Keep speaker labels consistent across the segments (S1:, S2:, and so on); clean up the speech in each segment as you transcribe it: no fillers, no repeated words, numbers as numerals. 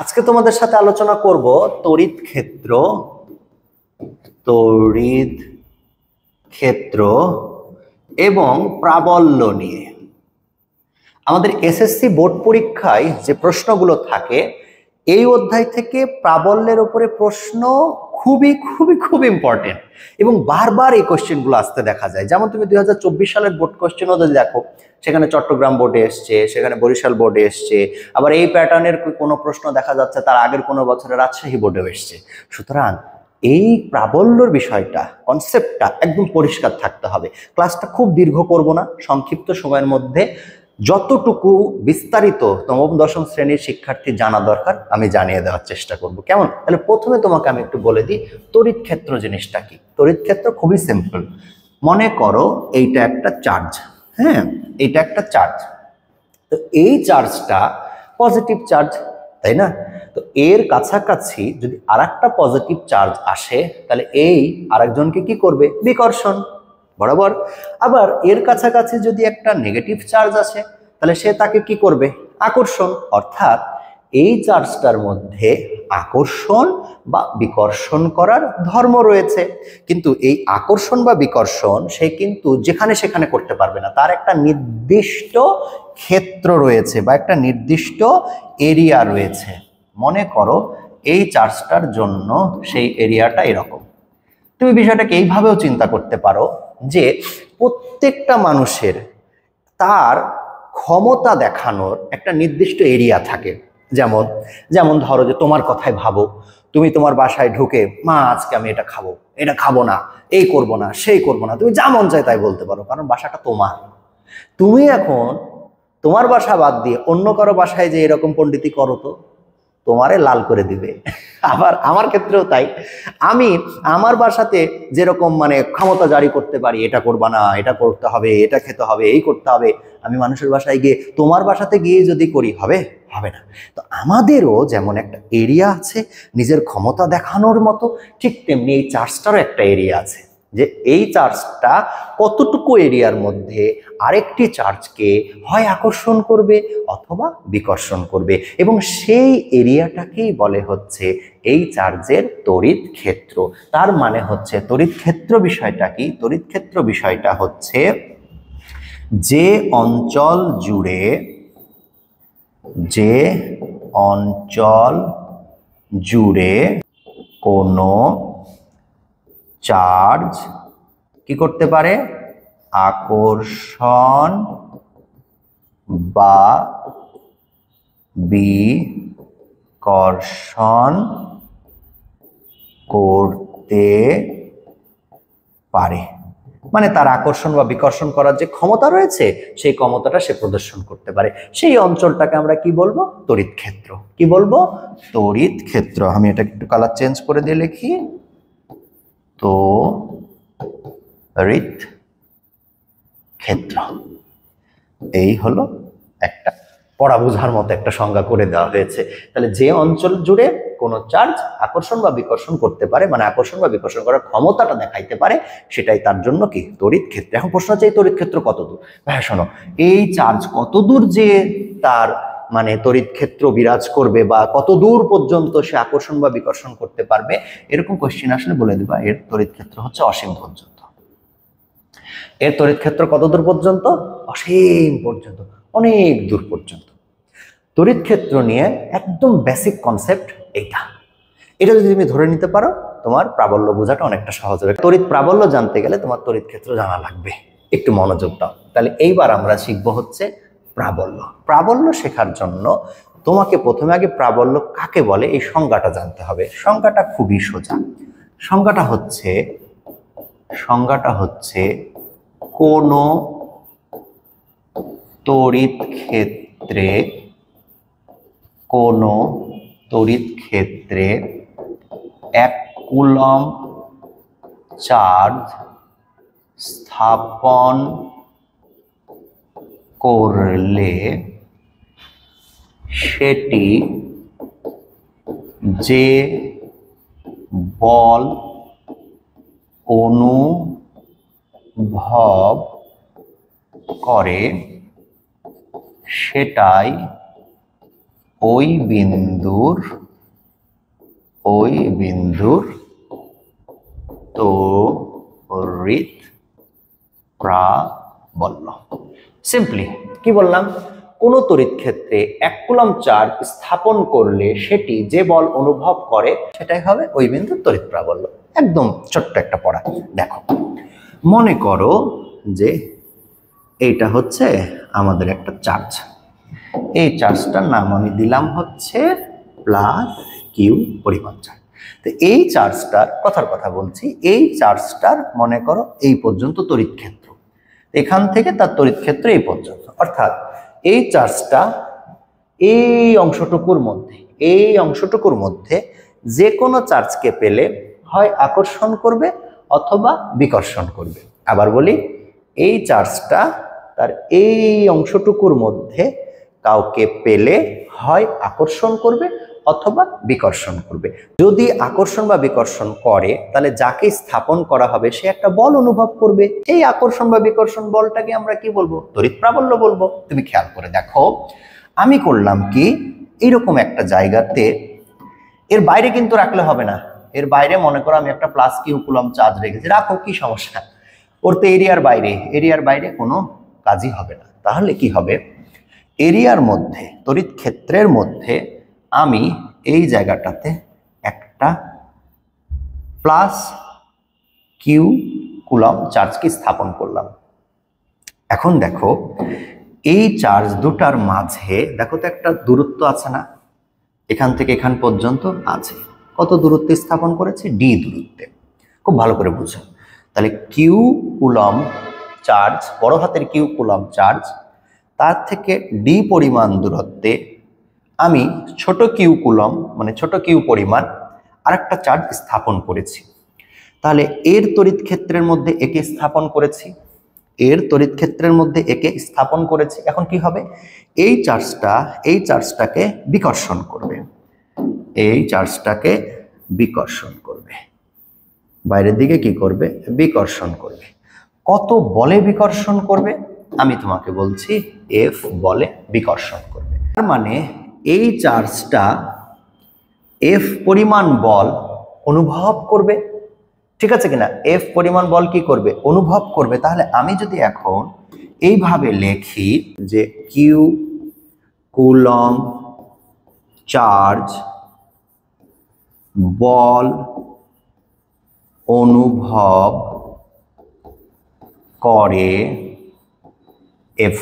S1: আজকে তোমাদের সাথে আলোচনা করব তড়িৎ ক্ষেত্র তড়িৎ ক্ষেত্র এবং প্রাবল্য নিয়ে। আমাদের এসএসসি বোর্ড পরীক্ষায় যে প্রশ্নগুলো থাকে এই অধ্যায় থেকে প্রাবল্যের উপরে প্রশ্ন খুবই খুবই খুব ইম্পর্টেন্ট এবং বারবার এই কোশ্চেনগুলো আসতে দেখা যায়। যেমন তুমি 2024 সালের বোর্ড কোশ্চেনও যদি দেখো, সেখানে চট্টগ্রাম বোর্ডে এসছে, সেখানে বরিশাল বোর্ডে এসছে, আবার এই প্যাটার্নের কোনো প্রশ্ন দেখা যাচ্ছে তার আগের কোনো বছরে রাজশাহী বোর্ডেও এসছে। সুতরাং এই প্রাবল্যর বিষয়টা, কনসেপ্টটা একদম পরিষ্কার থাকতে হবে। ক্লাসটা খুব দীর্ঘ করব না, সংক্ষিপ্ত সময়ের মধ্যে যতটুকু বিস্তারিত নবম দশম শ্রেণীর শিক্ষার্থী জানা দরকার আমি জানিয়ে দেওয়ার চেষ্টা করব। কেমন? তাহলে প্রথমে তোমাকে আমি একটু বলে দিই তড়িৎ ক্ষেত্র জিনিসটা কি। তড়িৎ ক্ষেত্র খুবই সিম্পল। মনে করো এইটা একটা চার্জ, হ্যাঁ, এইটা একটা চার্জ। তো এই চার্জটা পজিটিভ চার্জ, তাই না? তো এর কাছাকাছি যদি আরেকটা পজিটিভ চার্জ আসে তাহলে এই আরেকজনকে কি করবে? বিকর্ষণ বরাবর। আবার এর কাছাকাছি যদি একটা নেগেটিভ চার্জ আসে তাহলে সে তাকে কি করবে? আকর্ষণ। অর্থাৎ এই চার্জটার মধ্যে আকর্ষণ বা বিকর্ষণ করার ধর্ম রয়েছে, কিন্তু এই আকর্ষণ বা বিকর্ষণ সে কিন্তু যেখানে সেখানে করতে পারবে না। তার একটা নির্দিষ্ট ক্ষেত্র রয়েছে বা একটা নির্দিষ্ট এরিয়া রয়েছে। মনে করো এই চার্জটার জন্য সেই এরিয়াটা এরকম। তুমি বিষয়টাকে এইভাবেও চিন্তা করতে পারো যে প্রত্যেকটা মানুষের তার ক্ষমতা দেখানোর একটা নির্দিষ্ট এরিয়া থাকে। যেমন যেমন ধরো যে তোমার কথাই ভাবো, তুমি তোমার বাসায় ঢুকে, মা আজকে আমি এটা খাবো, এটা খাবো না, এই করব না, সেই করব না, তুমি যা মন চায় তাই বলতে পারো, কারণ বাসাটা তোমার। তুমি এখন তোমার বাসা বাদ দিয়ে অন্য কারো বাসায় যে এরকম পণ্ডিতি করো তো তোমারে লাল করে দিবে। আবার আমার ক্ষেত্রেও তাই। আমি আমার বাসাতে যেরকম মানে ক্ষমতা জারি করতে পারি, এটা করবা না, এটা করতে হবে, এটা খেতে হবে, এই করতে হবে, আমি মানুষের বাসায় গিয়ে তোমার বাসাতে গিয়ে যদি করি হবে? হবে না। তো আমাদেরও যেমন একটা এরিয়া আছে নিজের ক্ষমতা দেখানোর মতো, ঠিক তেমনি এই চার্জটারও একটা এরিয়া আছে, যে এই চার্জটা কতটুকু এরিয়ার মধ্যে আরেকটি চার্জকে হয় আকর্ষণ করবে অথবা বিকর্ষণ করবে, এবং সেই এরিয়াটাকেই বলে হচ্ছে এই চার্জের তড়িৎ ক্ষেত্র। তার মানে হচ্ছে তড়িৎ ক্ষেত্র বিষয়টা কি? তড়িৎ ক্ষেত্র বিষয়টা হচ্ছে যে অঞ্চল জুড়ে কোনো চার্জ কি করতে পারে? আকর্ষণ বা বিকর্ষণ করতে পারে। মানে তার আকর্ষণ বা বিকর্ষণ করার যে ক্ষমতা রয়েছে সেই ক্ষমতাটা সে প্রদর্শন করতে পারে। সেই অঞ্চলটাকে আমরা কি বলবো? তড়িৎ ক্ষেত্র। কি বলবো? তড়িৎ ক্ষেত্র। আমি এটা একটু কালার চেঞ্জ করে দিয়ে লিখি, তড়িৎ ক্ষেত্র। এই হলো একটা পড়া বোঝার মতো একটা সংজ্ঞা করে দেওয়া হয়েছে। তাহলে যে অঞ্চল জুড়ে কোনো চার্জ আকর্ষণ বা বিকর্ষণ করতে পারে, মানে আকর্ষণ বা বিকর্ষণ করার ক্ষমতাটা দেখাইতে পারে, সেটাই তার জন্য কি? তড়িৎ ক্ষেত্র। এখন প্রশ্ন হচ্ছে এই তড়িৎ ক্ষেত্র কতদূর? ভাইয়া শোনো, এই চার্জ কতদূর যে তার মানে তড়িৎ ক্ষেত্র বিরাজ করবে বা কত দূর পর্যন্ত সে আকর্ষণ বা বিকর্ষণ করতে পারবে, এরকম কোশ্চেন আসলে বলে দিবা এর তড়িৎ ক্ষেত্র হচ্ছে অসীম পর্যন্ত। এর তড়িৎ ক্ষেত্র কত দূর পর্যন্ত? অসীম পর্যন্ত, অনেক দূর পর্যন্ত। তড়িৎ ক্ষেত্র নিয়ে একদম বেসিক কনসেপ্ট এইটা। এটা যদি তুমি ধরে নিতে পারো তোমার প্রাবল্য বোঝাটা অনেকটা সহজ হবে। তড়িৎ প্রাবল্য জানতে গেলে তোমার তড়িৎ ক্ষেত্র জানা লাগবে। একটু মনোযোগ দাও। তাহলে এইবার আমরা শিখবো হচ্ছে প্রাবল্য। প্রাবল্য শেখার জন্য তোমাকে প্রথমে আগে প্রাবল্য কাকে বলে এই সংজ্ঞাটা জানতে হবে। সংজ্ঞাটা খুবই সোজা। সংজ্ঞাটা হচ্ছে কোনো তড়িৎ ক্ষেত্রে 1 কুলম্ব চার্জ স্থাপন করলে সেটি যে বল অনুভব করে সেটাই ওই বিন্দুর তড়িৎ প্রাবল্য। সিম্পলি কি বললাম, কোন তড়িৎ ক্ষেত্রে 1 কুলম্ব চার্জ স্থাপন করলে সেটি যে বল অনুভব করে সেটাই হবে ওই বিন্দুর তড়িৎ প্রাবল্য। একদম ছোট্ট একটা পড়া। দেখো, মনে করো যে এইটা হচ্ছে আমাদের একটা চার্জ, এই চার্জটার নাম আমি দিলাম হচ্ছে প্লাস কিউ পরিমাণ চার্জ। তো এই চার্জটার কথার কথা বলছি, এই চার্জটার মনে করো এই পর্যন্ত তড়িৎ ক্ষেত্র, এখান থেকে তার তড়িৎ ক্ষেত্র এই পর্যন্ত, অর্থাৎ এই চার্জটা এই অংশটুকুর মধ্যে যে কোনো চার্জকে পেলে হয় আকর্ষণ করবে অথবা বিকর্ষণ করবে। আবার বলি, এই চার্জটা তার এই অংশটুকুর মধ্যে কাউকে পেলে হয় আকর্ষণ করবে অথবা বিকর্ষণ করবে। যদি আকর্ষণ বা বিকর্ষণ করে তাহলে যাকে স্থাপন করা হবে সে একটা বল অনুভব করবে। এই আকর্ষণ বা বিকর্ষণ বলটাকে আমরা কি বলবো? তড়িৎ প্রাবল্য বলবো। তুমি খেয়াল করে দেখো, আমি করলাম কি, এইরকম একটা জায়গাতে, এর বাইরে কিন্তু রাখলে হবে না, এর বাইরে মনে করো আমি একটা প্লাস কিউ কুলম্ব চার্জ রেখেছি, রাখো, কি সমস্যা, ওর তো এরিয়ার বাইরে কোনো কাজই হবে না। তাহলে কি হবে, এরিয়ার মধ্যে তড়িৎ ক্ষেত্রের মধ্যে আমি এই জায়গাটাতে একটা প্লাস কিউ কুলম্ব চার্জকে স্থাপন করলাম। এখন দেখো, এই চার্জ দুটার মাঝে দেখো তো একটা দূরত্ব আছে না, এখান থেকে এখান পর্যন্ত আছে। কত দূরত্বে স্থাপন করেছে? ডি দূরত্বে। খুব ভালো করে বুঝো। তাহলে কিউ কুলম্ব চার্জ, বড় হাতের কিউ কুলম্ব চার্জ, তার থেকে ডি পরিমাণ দূরত্বে আমি ছোট কিউ কুলম্ব মানে ছোট কিউ পরিমাণ আরেকটা চার্জ স্থাপন করেছি। তাহলে এর তড়িৎ ক্ষেত্রের মধ্যে একে স্থাপন করেছি, এখন কি হবে, এই চার্জটাকে বিকর্ষণ করবে, বাইরের দিকে কি করবে? বিকর্ষণ করবে। কত বলে বিকর্ষণ করবে? আমি তোমাকে বলছি, এফ বলে বিকর্ষণ করবে। তার মানে এই চার্জটা এফ পরিমাণ বল অনুভব করবে, ঠিক আছে কিনা? এফ পরিমাণ বল কি করবে? অনুভব করবে। তাহলে আমি যদি এখন এইভাবে লিখি যে কিউ কুলম্ব চার্জ বল অনুভব করে এফ।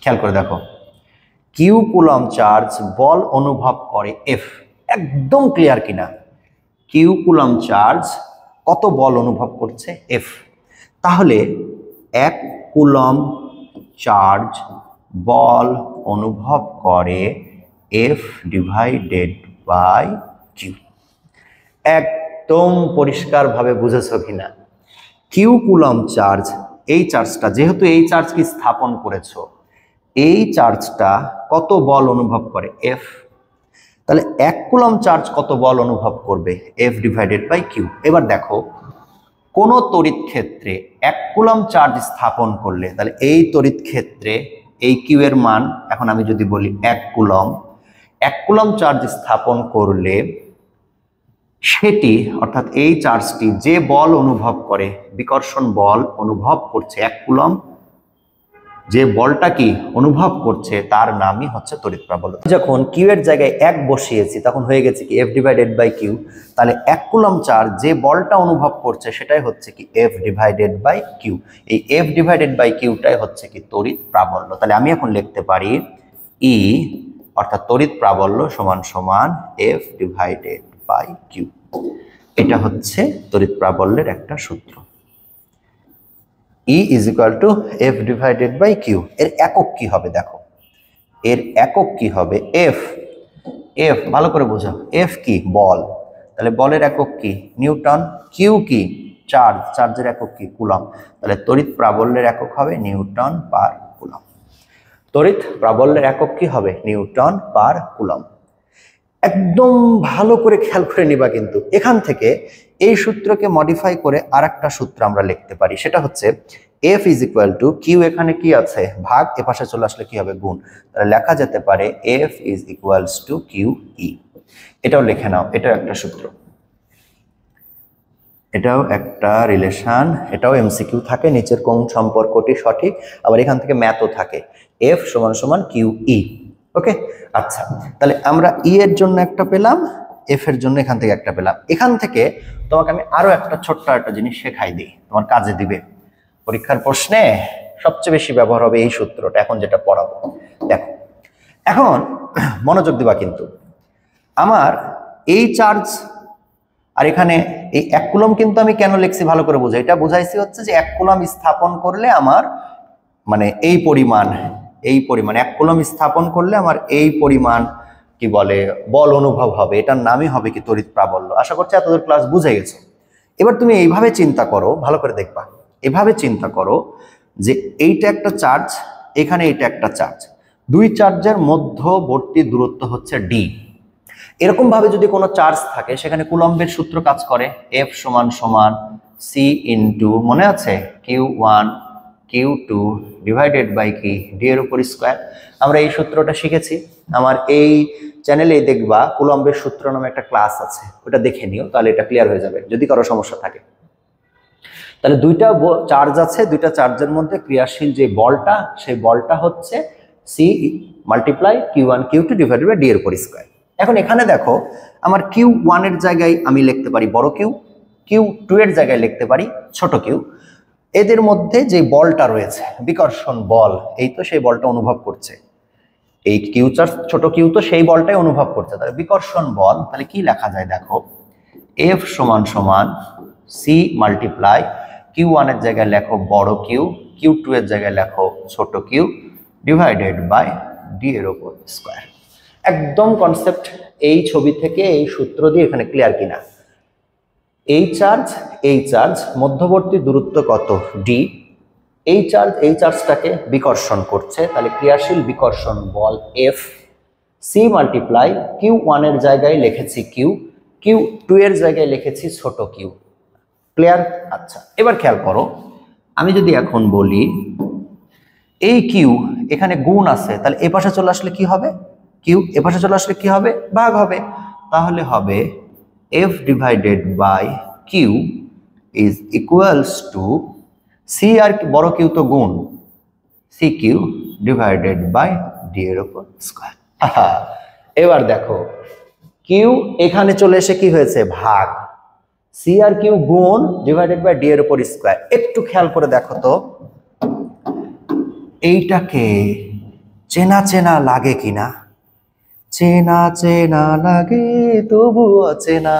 S1: খেয়াল করে দেখো, কিউ কুলম্ব চার্জ বল অনুভব করে এফ, একদম ক্লিয়ার কিনা? কিউ কুলম্ব চার্জ কত বল অনুভব করছে? এফ। তাহলে 1 কুলম্ব চার্জ বল অনুভব করে এফ ডিভাইডেড বাই কিউ। একদম পরিষ্কারভাবে বুঝেছো কিনা? কিউ কুলম্ব চার্জ, এই চার্জটা, যেহেতু এই চার্জকে স্থাপন করেছো, এই চার্জটা কত বল অনুভব করে? এফ। তাহলে 1 কুলম্ব চার্জ কত বল অনুভব করবে? F divided by Q. এবার দেখো, কোন তড়িৎ ক্ষেত্রে 1 কুলম্ব চার্জ স্থাপন করলে, তাহলে এই তড়িৎ ক্ষেত্রে এই কিউ এর মান, এখন আমি যদি বলি 1 কুলম্ব চার্জ স্থাপন করলে সেটি, অর্থাৎ এই চার্জটি যে বল অনুভব করে, বিকর্ষণ বল অনুভব করছে, 1 কুলম্ব যে বলটা কি অনুভব করছে তার নামই হচ্ছে তড়িৎ প্রাবল্য। যখন কিউ এর জায়গায় 1 বসিয়েছি তখন হয়ে গেছে কি? F divided by Q. তাহলে 1 কুলম্ব চার্জ যে বলটা অনুভব করছে সেটাই হচ্ছে কি? F divided by Q. এই এফ ডিভাইডেড বাই কিউটাই হচ্ছে কি? তড়িৎ প্রাবল্য। তাহলে আমি এখন লিখতে পারি ই, অর্থাৎ তড়িৎ প্রাবল্য সমান সমান এফ ডিভাইডেড বাই কিউ। এটা হচ্ছে তড়িৎ প্রাবল্যের একটা সূত্র। E is equal to F divided by Q। এর একক কি হবে? দেখো, এর একক কি হবে? F। F ভালো করে বোঝো, F কি? বল। তাহলে বলের একক কি? নিউটন। Q কি? চার্জ, চার্জের একক কি? কুলম্ব। তাহলে তড়িৎ প্রাবল্যের একক হবে নিউটন পার কুলম্ব। তড়িৎ প্রাবল্যের একক কি হবে? নিউটন পার কুলম্ব। একদম ভালো করে খেয়াল করে নিবা কিন্তু, এখান থেকে এই সূত্রকে মডিফাই করে আরেকটা সূত্র আমরা লিখতে পারি, সেটা হচ্ছে F is equal to Q, এখানে কি আছে ভাগ, এ পাশে চলে আসলে কি হবে গুণ, তাহলে লেখা যেতে পারে F is equals to Q E. এটাও লিখে নাও, এটাও একটা সূত্র, এটাও একটা রিলেশন, এটাও এমসিকিউ থাকে, নিচের কোন সম্পর্কটি সঠিক, আবার এখান থেকে ম্যাথও থাকে, এফ সমান সমান কিউ ই। ওকে, আচ্ছা তাহলে আমরা ই এর জন্য একটা পেলাম, এফ এর জন্য এখান থেকে একটা পেলাম। এখান থেকে তোমাকে আমি আরো একটা ছোট্ট একটা জিনিস শেখাই দিই, তোমার কাজে দিবে, পরীক্ষার প্রশ্নে সবচেয়ে বেশি ব্যবহার হবে এই সূত্রটা, এখন যেটা পড়াবো। দেখো এখন মনোযোগ দিবা, কিন্তু আমার এই চার্জ আর এখানে এই 1 কুলম, কিন্তু আমি কেন লিখছি ভালো করে বোঝা, এটা বুঝাইছি হচ্ছে যে 1 কুলম স্থাপন করলে আমার মানে এই পরিমাণ 1 কুলম স্থাপন করলে আমার এই পরিমাণ কি বলে বল অনুভব হবে, এটার নামই হবে কি তড়িৎ প্রাবল্য। আশা করছি এতদূর ক্লাস বুঝে গেছো। এবার তুমি এইভাবে চিন্তা করো, ভালো করে দেখবা, এভাবে চিন্তা করো যে এইটা একটা চার্জ, এখানে এইটা একটা চার্জ, দুই চার্জের মধ্যবর্তী দূরত্ব হচ্ছে ডি। এরকম ভাবে যদি কোনো চার্জ থাকে, সেখানে কুলম্বের সূত্র কাজ করে, এফ সমান সমান সি ইন্টু, মনে আছে, Q one Q two divided by কি ডি এর উপর স্কোয়ার। আমরা এই সূত্রটা শিখেছি, আমার এই চ্যানেলে দেখবা কুলম্বের সূত্র নামে একটা ক্লাস আছে, ওটা দেখে নিও, তাহলে এটা ক্লিয়ার হয়ে যাবে যদি কারো সমস্যা থাকে। তাহলে দুইটা চার্জ আছে, দুইটা চার্জের মধ্যে ক্রিয়াশীল যে বলটা, সেই বলটা হচ্ছে C multiply Q one Q two divided by D এর উপর স্কোয়ার। এখন এখানে দেখো আমার কিউ ওয়ানের জায়গায় আমি লিখতে পারি বড় কিউ, কিউ টু এর জায়গায় লিখতে পারি ছোট কিউ। এদের মধ্যে যে বলটা রয়েছে বিকর্ষণ বল, এই তো সেই বলটা অনুভব করছে, এই কিউ চার্জ ছোট কিউ তো সেই বলটাই অনুভব করছে, তাহলে বিকর্ষণ বল, তাহলে কি লেখা যায় দেখো, এফ সমান সমান সি মাল্টিপ্লাই কিউ ওয়ানের জায়গায় লেখো বড় কিউ, কিউ টু এর জায়গায় লেখো ছোট কিউ ডিভাইডেড বাই ডি এর উপর স্কোয়ার। একদম কনসেপ্ট এই ছবি থেকে এই সূত্র দিয়ে এখানে ক্লিয়ার কিনা? এই চার্জ মধ্যবর্তী দূরত্ব কত ডি, এই চার্জটাকে বিকর্ষণ করছে, তাহলে ক্রিয়াশীল বিকর্ষণ বল এফ, সি মাল্টিপ্লাই কিউ ওয়ানের জায়গায় লিখেছি কিউ, কিউ টু এর জায়গায় লিখেছি ছোট কিউ। ক্লিয়ার? আচ্ছা এবার খেয়াল করো, আমি যদি এখন বলি এই কিউ এখানে গুণ আছে, তাহলে এ পাশে চলে আসলে কি হবে, কিউ এ পাশে চলে আসলে কি হবে, ভাগ হবে, তাহলে হবে F divided by q is equals to C, আর বড় কিউ তো গুণ, C Q divided by D এর উপর স্কোয়ার। এবার দেখো কিউ এখানে চলে এসে কি হয়েছে ভাগ, সি আর কিউ গুণ ডিভাইডেড বাই ডি এর উপর স্কোয়ার। একটু খেয়াল করে দেখো তো এইটাকে চেনা চেনা লাগে কিনা, চেনা চেনা লাগে তবু অচেনা।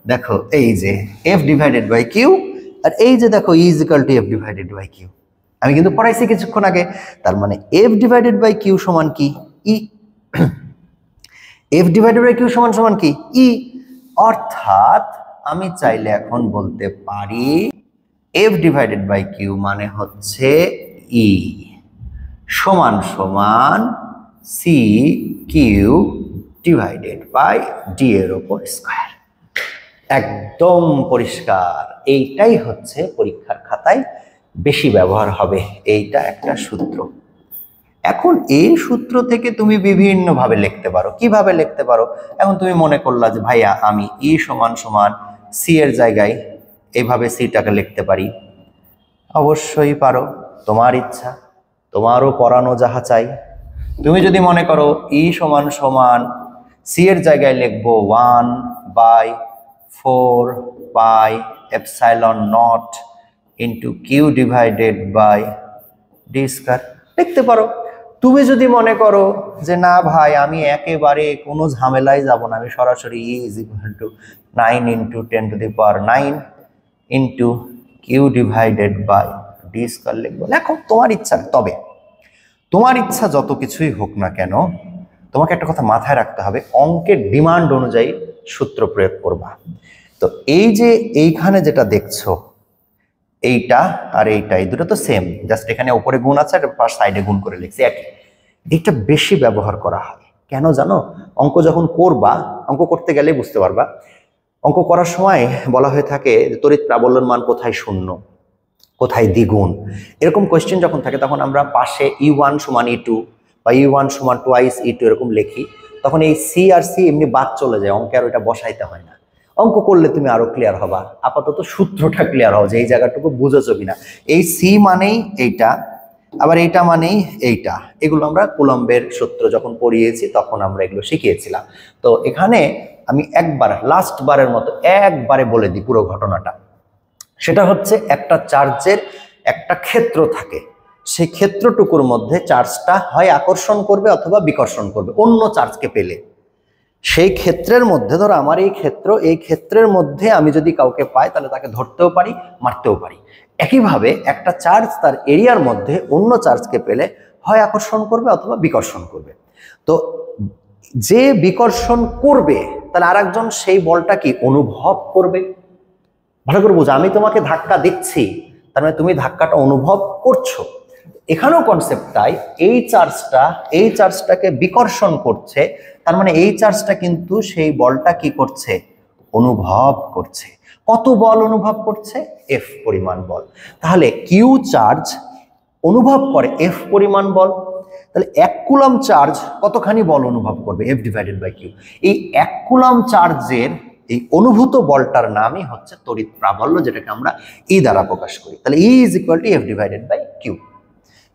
S1: দেখো এই যে এফ ডিভাইডেড বাই কিউ, আর এই যে দেখো E is equal to F divided by q, আমি কিন্তু পড়াইছি কিছুক্ষণ আগে। তার মানে এফ ডিভাইডেড বাই কিউ সমান কি ই, এফ ডিভাইডেড বাই কিউ সমান সমান কি ই, অর্থাৎ আমি চাইলে এখন বলতে পারি এফ ডিভাইডেড বাই কিউ মানে হচ্ছে ই সমান সমান C Q divided by D এর উপর স্কোয়ার। একদম পরিষ্কার, এইটাই হচ্ছে পরীক্ষার খাতায় বেশি ব্যবহার হবে, এইটা একটা সূত্র। এখন এই সূত্র থেকে তুমি বিভিন্ন ভাবে লিখতে পারো। কিভাবে লিখতে পারো? এখন তুমি মনে করলা যে ভাইয়া আমি ই সমান সমান সি এর জায়গায় এইভাবে সিটাকে লিখতে পারি, অবশ্যই পারো, তোমার ইচ্ছা, তোমারও পড়ানো যাহা চাই। তুমি যদি মনে করো ই সমান সমান সি এর জায়গায় লিখবো 1/4 epsilon nought into Q divided by D square লিখতে পারো। তুমি যদি মনে করো যে না ভাই আমি একেবারে কোনো ঝামেলায় যাব না, আমি সরাসরি E is equal to 9 into 10⁹ into Q divided by D square লিখবো, লেখো, তোমার ইচ্ছা। তবে তোমার ইচ্ছা যত কিছুই হোক না কেন, তোমাকে একটা কথা মাথায় রাখতে হবে, অঙ্কের ডিমান্ড অনুযায়ী সূত্র প্রয়োগ করবা। তো এই যে এইখানে যেটা দেখছো এইটা আর এইটা, এই দুটো তো সেম, জাস্ট এখানে উপরে গুণ আছে আর সাইডে গুণ করে লিখছি একই। এইটা বেশি ব্যবহার করা হয় কেন জানো? অঙ্ক যখন করবা, অঙ্ক করতে গেলে বুঝতে পারবা, অঙ্ক করার সময় বলা হয়ে থাকে তড়িৎ প্রাবল্যের মান কোথায় শূন্য, কোথায় দ্বিগুণ, এরকম কোয়েশ্চেন যখন থাকে তখন আমরা পাশে E1 সমান E2 বা E1 সমান টোয়াইস E2 এরকম লিখি, তখন এই সি আর সি এমনি বাদ চলে যায়, অঙ্কে আর ওইটা বসাইতে হয় না। অঙ্ক করলে তুমি আরো ক্লিয়ার হবা, আপাতত সূত্রটা ক্লিয়ার হও যে এই জায়গাটুকু বুঝেছো কিনা। এই সি মানেই এইটা, আবার এইটা মানেই এইটা, এগুলো আমরা কুলম্বের সূত্র যখন পড়িয়েছি তখন আমরা এগুলো শিখিয়েছিলাম। তো এখানে আমি একবার লাস্ট বারের মতো একবারে বলে দিই পুরো ঘটনাটা। সেটা হচ্ছে একটা চার্জের একটা ক্ষেত্র থাকে, সেই ক্ষেত্রটুকুর মধ্যে চার্জটা হয় আকর্ষণ করবে অথবা বিকর্ষণ করবে অন্য চার্জকে পেলে। সেই ক্ষেত্রের মধ্যে ধরো আমার এই ক্ষেত্র, এই ক্ষেত্রের মধ্যে আমি যদি কাউকে পাই তাহলে তাকে ধরতেও পারি, মারতেও পারি। একইভাবে একটা চার্জ তার এরিয়ার মধ্যে অন্য চার্জকে পেলে হয় আকর্ষণ করবে অথবা বিকর্ষণ করবে। তো যে বিকর্ষণ করবে তাহলে আরেকজন সেই বলটা কি অনুভব করবে। ভালো করে বুঝো, আমি তোমাকে ধাক্কা দিচ্ছি, তার মানে তুমি ধাক্কাটা অনুভব করছো। এখানেও কনসেপ্ট তাই, এই চার্জটাকে বিকর্ষণ করছে, তার মানে এই চার্জটা কিন্তু সেই বলটা কি করছে, অনুভব করছে। কত বল অনুভব করছে, এফ পরিমাণ বল। তাহলে কিউ চার্জ অনুভব করে এফ পরিমাণ বল, তাহলে 1 কুলম্ব চার্জ কতখানি বল অনুভব করবে, এফ ডিভাইডেড বাই কিউ। এই 1 কুলম্ব চার্জের এই অনুভূত বলটার নামই হচ্ছে তড়িৎ প্রাবল্য, যেটাকে আমরা ই দ্বারা প্রকাশ করি। তাহলে E is equal to F divided by q.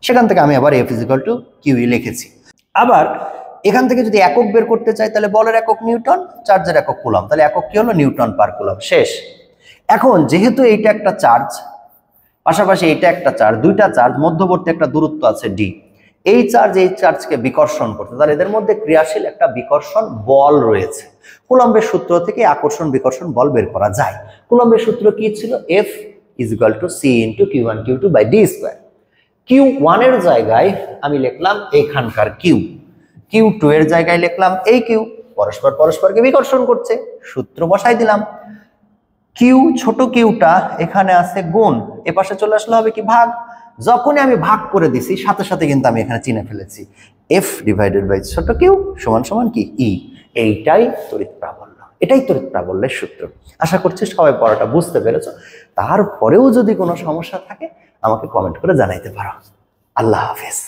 S1: সেখান থেকে আমি আবার F is equal to q লিখেছি। আবার এখান থেকে যদি একক বের করতে চাই তাহলে বলের একক নিউটন, চার্জের একক কুলম্ব, তাহলে একক কি হলো, নিউটন পার কুলম্ব। শেষ। এখন যেহেতু এইটা একটা চার্জ, পাশাপাশি এইটা একটা চার্জ, দুইটা চার্জ, মধ্যবর্তী একটা দূরত্ব আছে ডি, এই চার্জকে বিকর্ষণ করতে, তাহলে এদের মধ্যে ক্রিয়াশীল একটা বিকর্ষণ বল রয়েছে। কুলম্বের সূত্র থেকে আকর্ষণ বিকর্ষণ বল বের করা যায়। কুলম্বের সূত্র কি ছিল, F is equal to C into q one q two by d square. Q one এর জায়গায় আমি লিখলাম এইখানকার কিউ, কিউ2 এর জায়গায় লিখলাম এই কিউ, পরস্পর পরস্পরকে বিকর্ষণ করছে, সূত্র বসাই দিলাম। কিউ ছোট কিউটা এখানে আছে গুণ, এ পাশে চলে আসলে হবে কি ভাগ। যখনই আমি ভাগ করে দিছি সাথে সাথে কিন্তু আমি এখানে চিনে ফেলেছি এফ ডিভাইডেড বাই ছোট কিউ সমান সমান কি ই। এইটাই তড়িৎ প্রাবল্য, এটাই তড়িৎ প্রাবল্যের সূত্র। আশা করছি সবাই পড়াটা বুঝতে পেরেছো। তারপরেও যদি কোনো সমস্যা থাকে আমাকে কমেন্ট করে জানাইতে পারো। আল্লাহ হাফেজ।